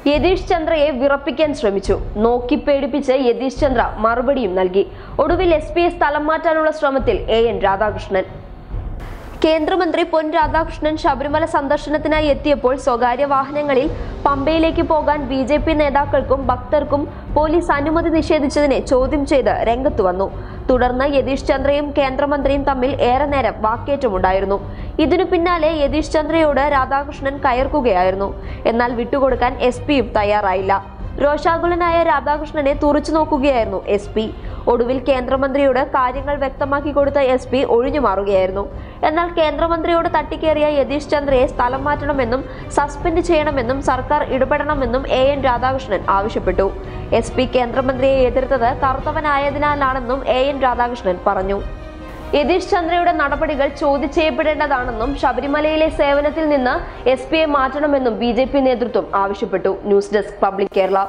യതീഷ് ചന്ദ്രയെ വിറപ്പിക്കാൻ ശ്രമിച്ചു. നോക്കി പേടിപ്പിച്ച് യതീഷ് ചന്ദ്ര മറുപടിയും നൽകി. ഒടുവിൽ SP യെ സ്ഥലം മാറ്റാനുള്ള ശ്രമത്തിൽ AN രാധാകൃഷ്ണൻ. കേന്ദ്രമന്ത്രി പൊൻ രാധാകൃഷ്ണൻ ശബരിമല സന്ദർശനത്തിനായി എത്തിയപ്പോൾ സ്വകാര്യ വാഹനങ്ങളിൽ പമ്പയിലേക്ക് പോകാൻ BJP നേതാക്കൾക്കും ഭക്തർക്കും പോലീസ് അനുമതി നിഷേധിച്ചതിനെ ചോദ്യം ചെയ്ത് രംഗത്തു വന്നു. തുടർന്ന് യതീഷ് ചന്ദ്രയും കേന്ദ്രമന്ത്രിയും തമ്മിൽ ഏറെ നേരം വാക്കേറ്റമുണ്ടായിരുന്നു. ഇതിനു പിന്നാലെ യതീഷ് ചന്ദ്രയോട് രാധാകൃഷ്ണൻ കയർക്കുകയായിരുന്നു. എന്നാൽ വിട്ടുകൊടുക്കാൻ SP യും തയ്യാറായില്ല. രോഷാകുലനായ രാധാകൃഷ്ണനെ തുറച്ചു നോക്കുകയായിരുന്നു SP. ഒടുവിൽ കേന്ദ്രമന്ത്രിയോട് കാര്യങ്ങൾ വ്യക്തമാക്കി കൊടുത്ത SP ഒഴിഞ്ഞു മാറുകയായിരുന്നു. എന്നാൽ കേന്ദ്രമന്ത്രിയോട് തട്ടിക്കേറിയ യതീഷ് ചന്ദ്രയെ സ്ഥലം മാറ്റണമെന്നും സസ്പെൻഡ് ചെയ്യണമെന്നും സർക്കാർ ഇടപെടണമെന്നും AN രാധാകൃഷ്ണൻ ആവശ്യപ്പെട്ടു. SP കേന്ദ്രമന്ത്രിയെ എതിർത്തത് കറുത്തവനായതിനാലാണെന്നും AN രാധാകൃഷ്ണൻ പറഞ്ഞു. യതീഷ് ചന്ദ്രയുടെ നടപടികൾ ചോദ്യം ചെയ്യപ്പെടേണ്ടതാണെന്നും ശബരിമലയിലെ സേവനത്തിൽ നിന്ന് SP യെ മാറ്റണമെന്നും BJP നേതൃത്വം ആവശ്യപ്പെട്ടു. News desk public Kerala.